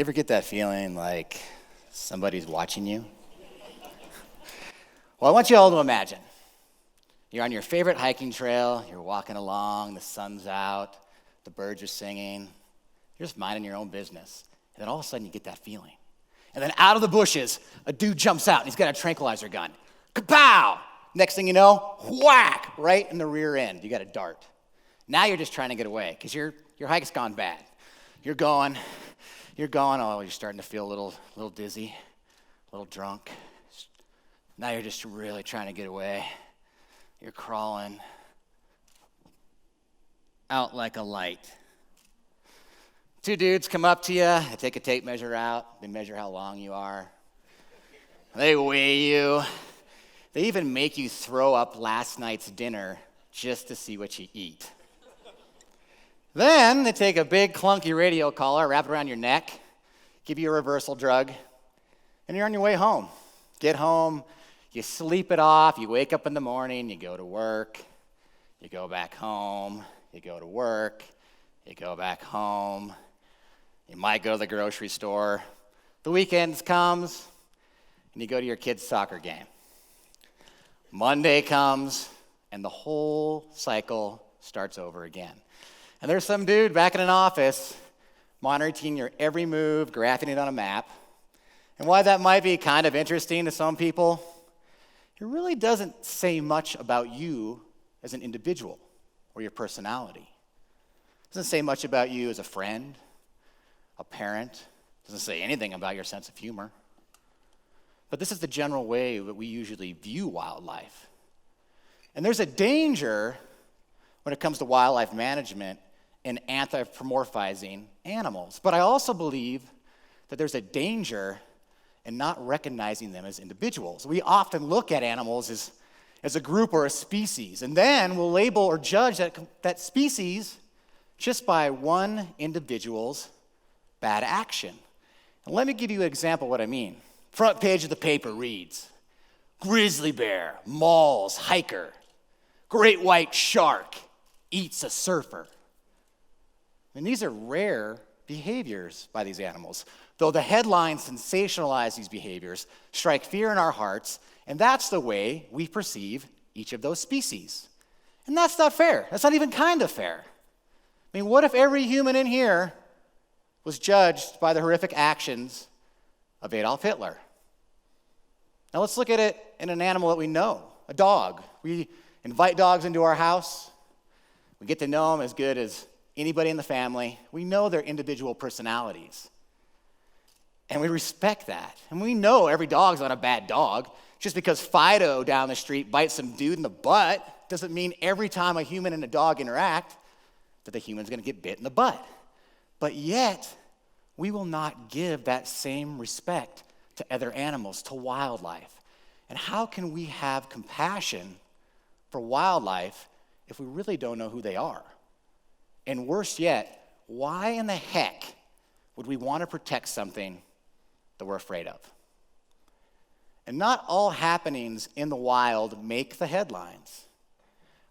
ever get that feeling like somebody's watching you? Well, I want you all to imagine. You're on your favorite hiking trail, you're walking along, the sun's out, the birds are singing, you're just minding your own business. And then all of a sudden you get that feeling. And then out of the bushes, a dude jumps out and he's got a tranquilizer gun. Kapow! Next thing you know, whack! Right in the rear end, you got a dart. Now you're just trying to get away because your hike's gone bad. You're going, oh, you're starting to feel a little dizzy, a little drunk. Now you're just really trying to get away. You're crawling out like a light. Two dudes come up to you, they take a tape measure out, they measure how long you are. They weigh you. They even make you throw up last night's dinner just to see what you eat. Then they take a big clunky radio collar, wrap it around your neck, give you a reversal drug, and you're on your way home. Get home, you sleep it off, you wake up in the morning, you go to work, you go back home, you go to work, you go back home, you might go to the grocery store. The weekend comes, and you go to your kid's soccer game. Monday comes, and the whole cycle starts over again. And there's some dude back in an office monitoring your every move, graphing it on a map. And while that might be kind of interesting to some people, it really doesn't say much about you as an individual or your personality. It doesn't say much about you as a friend, a parent. It doesn't say anything about your sense of humor. But this is the general way that we usually view wildlife. And there's a danger when it comes to wildlife management in anthropomorphizing animals. But I also believe that there's a danger in not recognizing them as individuals. We often look at animals as a group or a species, and then we'll label or judge that species just by one individual's bad action. And let me give you an example of what I mean. Front page of the paper reads, grizzly bear mauls hiker, great white shark eats a surfer. And these are rare behaviors by these animals. Though the headlines sensationalize these behaviors, strike fear in our hearts, and that's the way we perceive each of those species. And that's not fair. That's not even kind of fair. I mean, what if every human in here was judged by the horrific actions of Adolf Hitler? Now let's look at it in an animal that we know, a dog. We invite dogs into our house. We get to know them as good as anybody in the family. We know their individual personalities. And we respect that. And we know every dog's not a bad dog. Just because Fido down the street bites some dude in the butt doesn't mean every time a human and a dog interact that the human's going to get bit in the butt. But yet, we will not give that same respect to other animals, to wildlife. And how can we have compassion for wildlife if we really don't know who they are? And worse yet, why in the heck would we want to protect something that we're afraid of? And not all happenings in the wild make the headlines.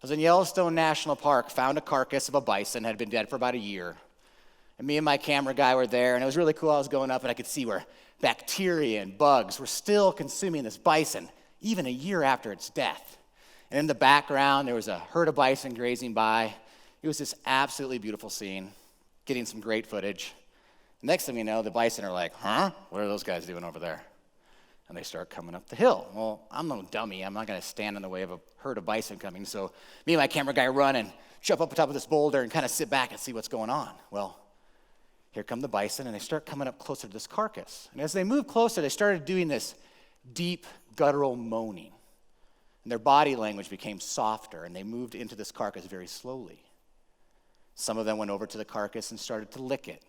I was in Yellowstone National Park, found a carcass of a bison, had been dead for about a year. And me and my camera guy were there, and it was really cool. I was going up, and I could see where bacteria and bugs were still consuming this bison, even a year after its death. And in the background, there was a herd of bison grazing by. It was this absolutely beautiful scene, getting some great footage. Next thing you know, the bison are like, huh? What are those guys doing over there? And they start coming up the hill. Well, I'm no dummy. I'm not going to stand in the way of a herd of bison coming. So me and my camera guy run and jump up on top of this boulder and kind of sit back and see what's going on. Well, here come the bison, and they start coming up closer to this carcass. And as they moved closer, they started doing this deep guttural moaning. And their body language became softer, and they moved into this carcass very slowly. Some of them went over to the carcass and started to lick it,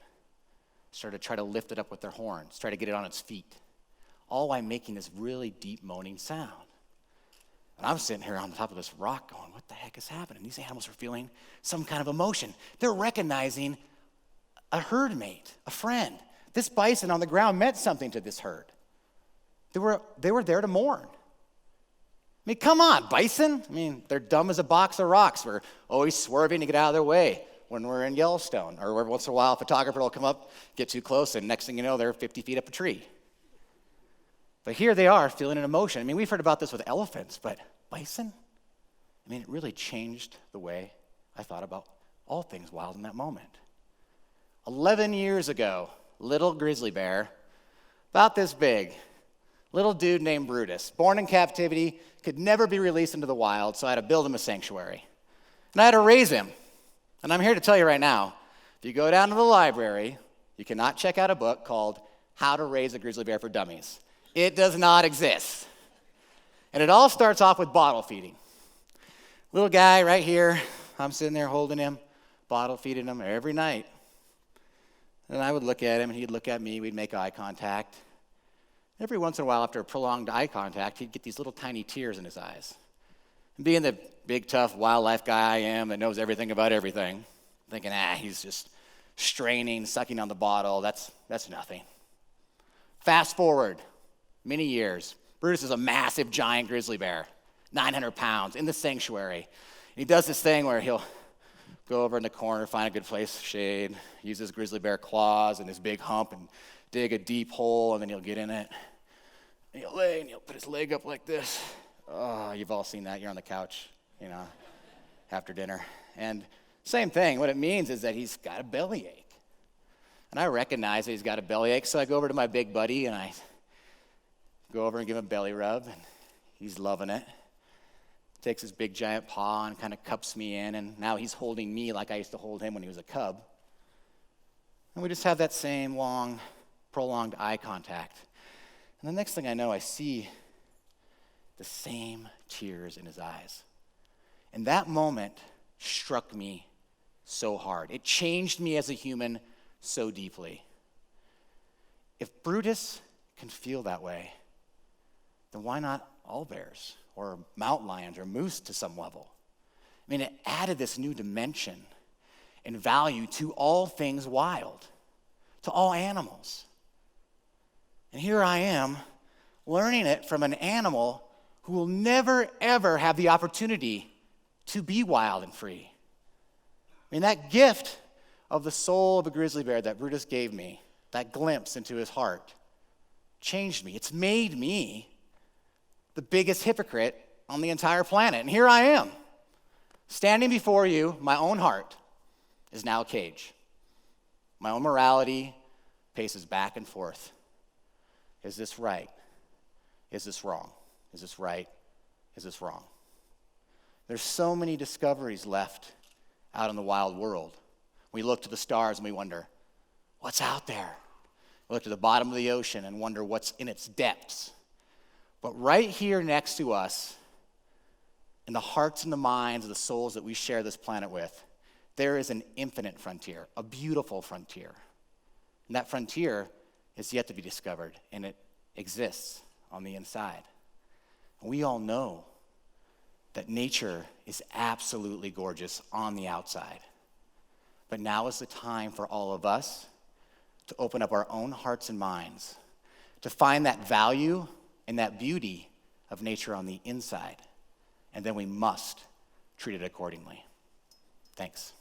started to try to lift it up with their horns, try to get it on its feet, all while making this really deep moaning sound. And I'm sitting here on the top of this rock going, what the heck is happening? These animals are feeling some kind of emotion. They're recognizing a herd mate, a friend. This bison on the ground meant something to this herd. They were there to mourn. mean, come on, bison. I mean, they're dumb as a box of rocks. We're always swerving to get out of their way. when we're in Yellowstone, or every once in a while a photographer will come up, get too close, and next thing you know, they're 50 feet up a tree. But here they are feeling an emotion. I mean, we've heard about this with elephants, but bison? I mean, it really changed the way I thought about all things wild in that moment. 11 years ago, little grizzly bear, about this big, little dude named Brutus, born in captivity, could never be released into the wild, so I had to build him a sanctuary. And I had to raise him. And I'm here to tell you right now, if you go down to the library, you cannot check out a book called How to Raise a Grizzly Bear for Dummies. It does not exist. And it all starts off with bottle feeding. Little guy right here, I'm sitting there holding him, bottle feeding him every night. And I would look at him, and he'd look at me, we'd make eye contact. Every once in a while, after a prolonged eye contact, he'd get these little tiny tears in his eyes. And being the big, tough wildlife guy I am that knows everything about everything, thinking, he's just straining, sucking on the bottle, that's nothing. Fast forward many years. Brutus is a massive, giant grizzly bear, 900 pounds, in the sanctuary. And he does this thing where he'll go over in the corner, find a good place, shade, use his grizzly bear claws and his big hump and dig a deep hole, and then he'll get in it. And he'll lay, and he'll put his leg up like this. Oh, you've all seen that. You're on the couch, after dinner. And same thing. What it means is that he's got a bellyache. And I recognize that he's got a bellyache, so I go over to my big buddy, and I go over and give him a belly rub, and he's loving it. Takes his big giant paw and kind of cups me in, and now he's holding me like I used to hold him when he was a cub. And we just have that same long, prolonged eye contact. And the next thing I know, I see the same tears in his eyes. And that moment struck me so hard. It changed me as a human so deeply. If Brutus can feel that way, then why not all bears? Or mountain lions, or moose to some level. I mean, it added this new dimension and value to all things wild, to all animals. And here I am, learning it from an animal who will never, ever have the opportunity to be wild and free. I mean, that gift of the soul of a grizzly bear that Brutus gave me, that glimpse into his heart, changed me. It's made me the biggest hypocrite on the entire planet. And here I am, standing before you. My own heart is now a cage. My own morality paces back and forth. Is this right? Is this wrong? Is this right? Is this wrong? There's so many discoveries left out in the wild world. We look to the stars and we wonder, what's out there? We look to the bottom of the ocean and wonder what's in its depths. But right here next to us, in the hearts and the minds of the souls that we share this planet with, there is an infinite frontier, a beautiful frontier. And that frontier is yet to be discovered, and it exists on the inside. And we all know that nature is absolutely gorgeous on the outside. But now is the time for all of us to open up our own hearts and minds, to find that value and that beauty of nature on the inside, and then we must treat it accordingly. Thanks.